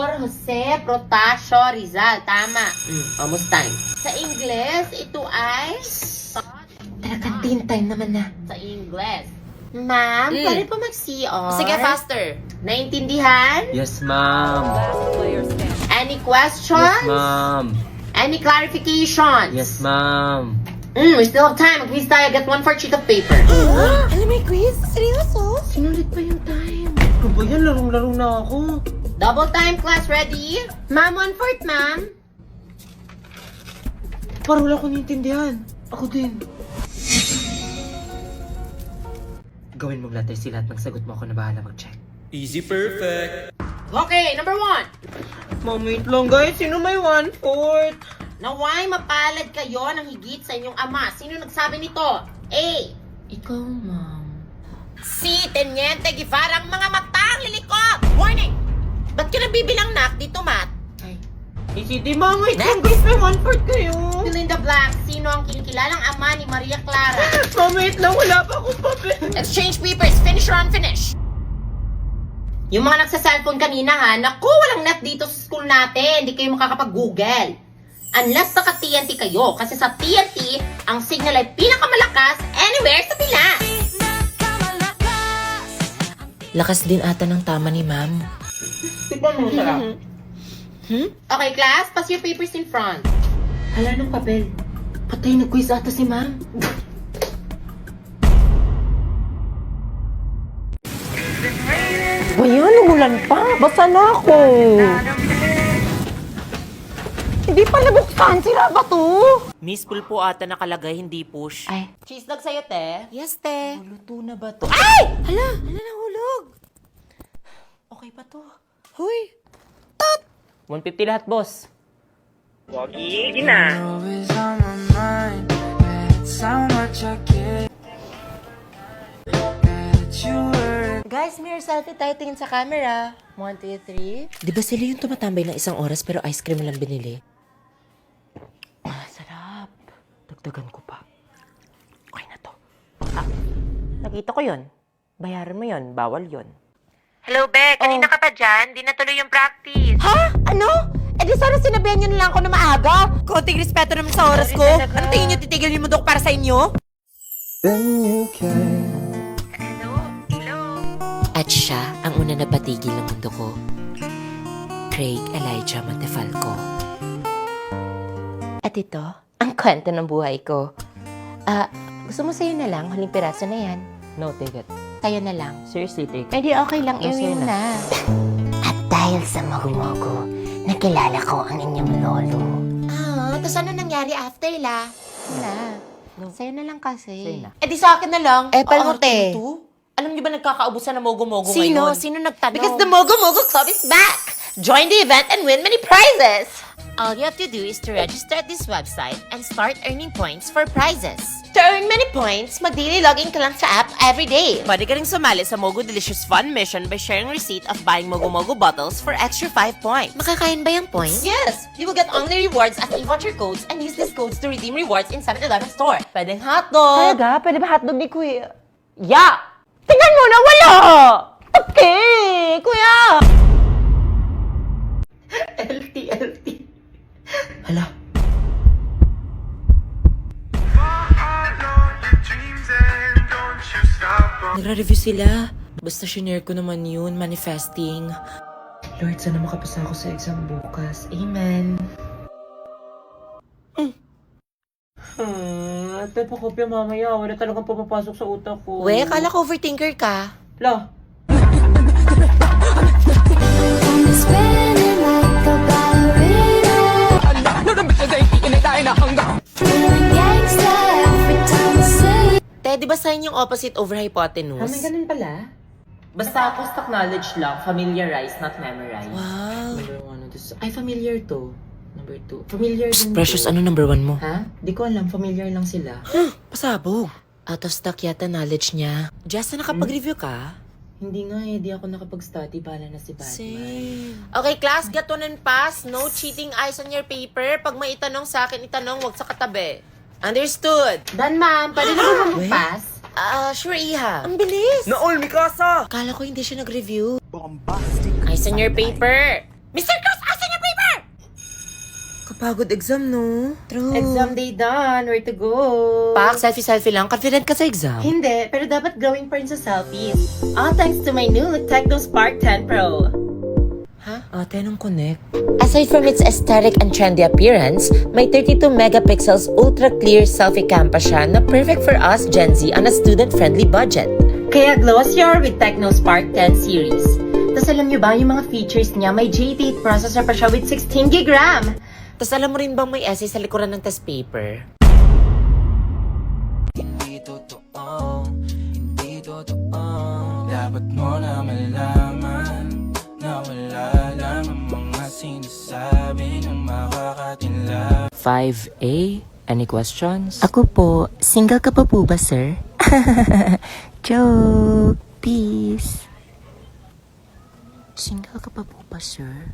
Victor Jose Protasio Rizal. Tama. Almost time. Sa Ingles, ito ay... Talagang time naman na. Sa Ingles. Ma'am, pwede po mag-CR? Sige, faster. Naintindihan? Yes, ma'am. Any questions? Yes, ma'am. Any clarifications? Yes, ma'am. We still have time. Mag-quiz tayo. Get one for a sheet of paper. Alam, may quiz? Seryoso? Sinulit pa yung time. Ano ba yan? Larong-laro na ako. Double time, class. Ready? Ma'am, 1/4, ma'am. Parang wala ko naiintindihan. Ako din. Gawin mong letter si lahat ng sagot mo, ako na bahala mag-check. Easy perfect. Okay, number 1. Ma'am, wait lang guys. Sino may 1/4? Naway mapalad kayo ng higit sa inyong ama. Sino nagsabi nito? A. Ikaw, ma'am. Si Teniente Guevara, ang mga matang lilikop! Warning! Ba't ka nabibilang nak dito, Matt? Ay. Hindi ma'am, wait lang Next. guys. May 1/4 kayo. Fill in the blank. Sino ang kinikilalang ama ni Maria Clara? Ma'am, wait lang. Wala pa akong papel. Exchange papers. Finish or unfinish? Yung mga nagsa-cellphone kanina ha, naku, walang net dito sa school natin. Hindi kayo makakapag-google. Unless naka-TNT kayo. Kasi sa TNT, ang signal ay pinakamalakas anywhere sa Pinas. Lakas din ata ng tama ni ma'am. Tignan mo sarap. Okay, class, pass your papers in front. Hala ng papel. Patay, nag-quiz ata si ma'am. Bayan, umulan pa. Basa na ako. Hindi pa nabuksan. Sira ba to? Miss Pool po ata nakalagay, hindi push. Ay. Cheese dog sa'yo, te. Yes, te. Luto na ba to? Ay! Hala nahulog. Okay pa to. Huy. 150 lahat, boss. Guys, mirror selfie tayo, tingin sa camera. 1, 2, 3. Di ba sila yung tumatambay ng isang oras pero ice cream lang binili? Ah, sarap. Dagdagan ko pa. Okay na to. Nakita ko yon. Bayaran mo yon. Bawal yon. Hello, Beck. Kanina ka pa dyan? Di natuloy yung practice. Ha? Ano? Eh di sana sinabihan nyo na lang ako na maaga. Konting respeto naman sa oras ko. Ano tingin nyo titigil yung mundo ko para sa inyo? At siya ang una na patigil ng mundo ko. Craig Elijah Montefalco. At ito, ang kwento ng buhay ko. Gusto mo sa'yo na lang? Huling piraso na yan. No, take it. Sa'yo na lang. Seriously, take it. Eh di okay lang, Yes, iwi yun mo na. At dahil sa Mogo-Mogo, nakilala ko ang inyong lolo. Tapos ano nangyari after la? Wala. Sa'yo na lang kasi. Sa'yo na. Eh di sa akin na lang. Eh, palmote. Alam niyo ba nagkakaubusan ng mogo-mogo Sino? ngayon? Sino nagtanong? Because the Mogo-Mogo Club is back! Join the event and win many prizes! All you have to do is to register at this website and start earning points for prizes. To earn many points, mag-daily login ka lang sa app every day. Pwede ka rin sumali sa Mogo Delicious Fun Mission by sharing receipt of buying Mogo-Mogo bottles for extra 5 points. Makakain ba yung points? Yes! You will get only rewards as you watch your codes and use these codes to redeem rewards in 7-Eleven store. Pwedeng hotdog! Talaga? Pwede ba hotdog ni Kuya? Yeah! Tingnan mo na wala! Okay! Kuya! LT. Hala. Nagra-review sila. Basta shinare ko naman yun, manifesting. Lord, sana makapasa ako sa exam bukas. Amen. Ate, pakopya mamaya. Wala talagang pumapasok sa utak ko. We, kala ko overthinker ka. La, Te, di ba sa inyong opposite over hypotenuse? ganun pala. Basta stock knowledge lang. Familiarize, not memorize. Wow. number 1. Ay, familiar to. Number 2. Familiar Psst, din Precious, to. ano number 1 mo? Ha? Di ko alam. Familiar lang sila. Pasabog. Out of stock yata knowledge niya. Just na nakapag-review ka? Hindi nga eh. Di ako nakapag-study. Bahala na si Batman. Same. Okay, class, get one and pass. No cheating eyes on your paper. Pag may itanong sa akin, itanong, wag sa katabi. Understood? Dan, ma'am, pwede na ba mag-pass? Sure, Iha. Ang bilis! Naol, Mikasa! Kala ko hindi siya nag-review. Eyes on your paper. Mr. Cruz, asan yung paper? Kapagod exam, no? True. Exam day done. Where to go? Pak, selfie lang. Confident ka sa exam. Hindi, pero dapat growing pa rin sa selfies. All thanks to my new Tecno Spark 10 Pro. Ate, anong connect? Aside from its aesthetic and trendy appearance, may 32 megapixels ultra-clear selfie cam pa siya na perfect for us Gen Z on a student-friendly budget. Kaya glossier with Tecno Spark 10 series. Tapos alam nyo ba yung mga features niya? May J8 processor pa siya with 16GB RAM. Tapos alam mo rin bang may essay sa likuran ng test paper? Hindi totoo, hindi totoo. Dapat mo na malaman na wala lang ang mga sinasabi ng makakatinla. 5A? Any questions? Ako po, single ka pa po ba, sir? Joke. Peace. Single ka pa po ba, sir?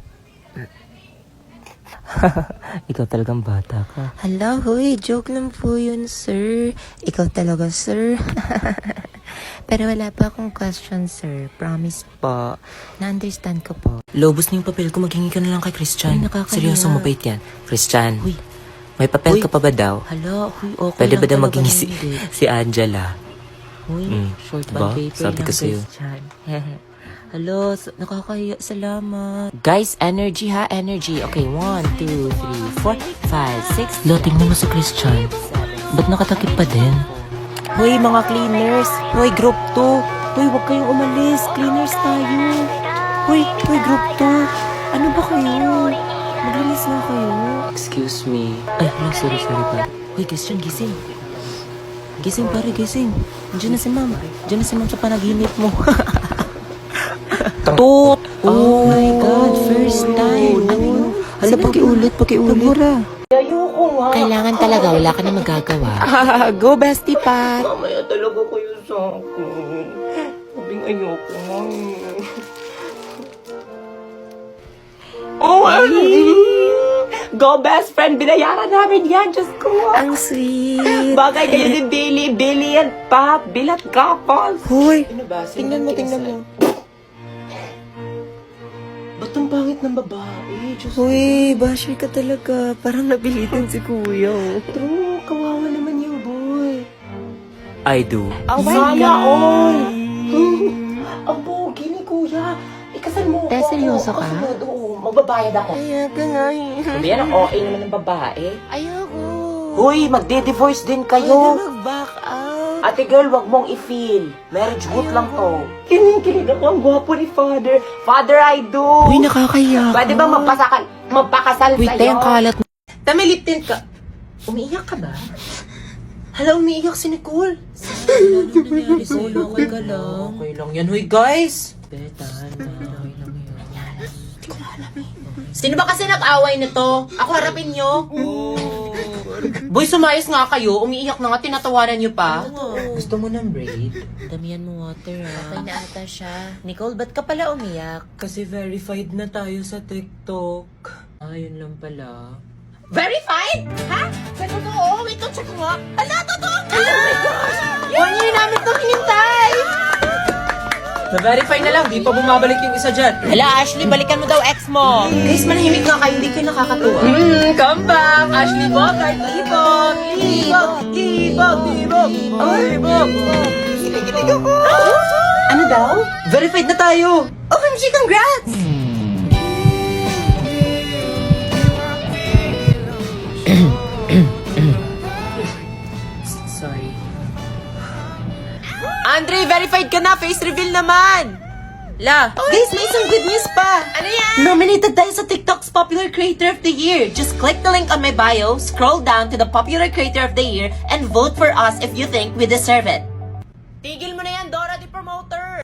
Ikaw talagang bata ka. Hala, hoy, joke lang po yun, sir. Ikaw talaga, sir. Pero wala pa akong question, sir. Promise po. Na-understand ko po. Lobos na yung papel ko, maghingi ka na lang kay Christian. Ay, nakakahiya. Seryoso, mabait yan. Christian, Uy. may papel Uy. ka pa ba daw? Hala, huy, okay Pwede ba lang daw talaga maghingi hindi. si Angela? Huy, short band Diba? paper Sabi lang, ko sa'yo. Christian. Hello, nakakahiya. Salamat. Guys, energy ha, energy. Okay, 1, 2, 3, 4, 5, 6. Lo, tingnan mo si Christian. Ba't nakatakip pa din? Hoy, mga cleaners. Hoy, group 2. Hoy, huwag kayong umalis. Cleaners tayo. Hoy, group 2. Ano ba kayo? Maglinis nga kayo. Excuse me. Ay, hala, sorry pa. Hoy, Christian, gising. Gising, pare, gising. Diyan na si ma'am. Diyan na si ma'am sa panaginip mo. Toot! Oh my God, first time. Ano yun? Hala, pakiulit. Kailangan talaga, wala ka na magagawa. Go, bestie Pat. Mamaya talaga kayo sa akin. Sabing ayoko nga. Oh, go best friend, binayaran namin yan, Diyos ko. Ang sweet. Bagay kayo ni Billy, Billy and Pat, bilat kapos. Hoy, Tingnan mo. Ba't ang pangit ng babae? Diyos Hoy, basher ka talaga. Parang napilitan si kuya. True, kawawa naman yung boy. I do. Sana all. Ang pogi ni kuya. Ikasal mo Te, seryoso ka? Oo, magbabayad ako. Kaya ka nga eh. Sabi yan, ang OA naman ng babae. Ayoko. Huy, magde-divorce din Pwede kayo. mag-back out. Ate girl, wag mong i-feel. Marriage good lang to. Kinikilig ako, ang gwapo ni Father. Father, I do. Uy, nakakaya. Pwede bang magpakasal Wait, te, sa'yo? ang kalat mo. Tama, lip tint ka. Umiiyak ka ba? Hala, umiiyak si Nicole. Nangyari sa'yo, okay ka lang. Okay lang yan, huy guys. Sino ba kasi nag-away nito? Ako harapin nyo. Boy, sumayos nga kayo. Umiiyak na nga, tinatawanan nyo pa. Gusto mo ng braid? Damihan mo water ah. Okay na ata siya. Nicole, ba't ka pala umiyak? Kasi verified na tayo sa TikTok. Ayun lang pala. Verified? Ha? Sa totoo? Wait, check ko nga. Hala, totoo ka! Oh my gosh! 1 year namin itong hinintay! Na-verify na lang, di pa bumabalik yung isa dyan. Hala, Ashley, balikan mo daw ex mo. Guys, manahimik nga kayo. Hindi kayo nakakatuwa. Come back! Ashley Bogart, libog! Kinikilig ako! Ano daw? Verified na tayo! OMG, congrats! Sorry. Andre, verified ka na. Face reveal naman. La. Guys, may isang good news pa! Ano yan? Nominated tayo sa TikTok's Popular Creator of the Year. Just click the link on my bio, scroll down to the Popular Creator of the Year, and vote for us if you think we deserve it. Tigil mo na yan, Dora the Promoter.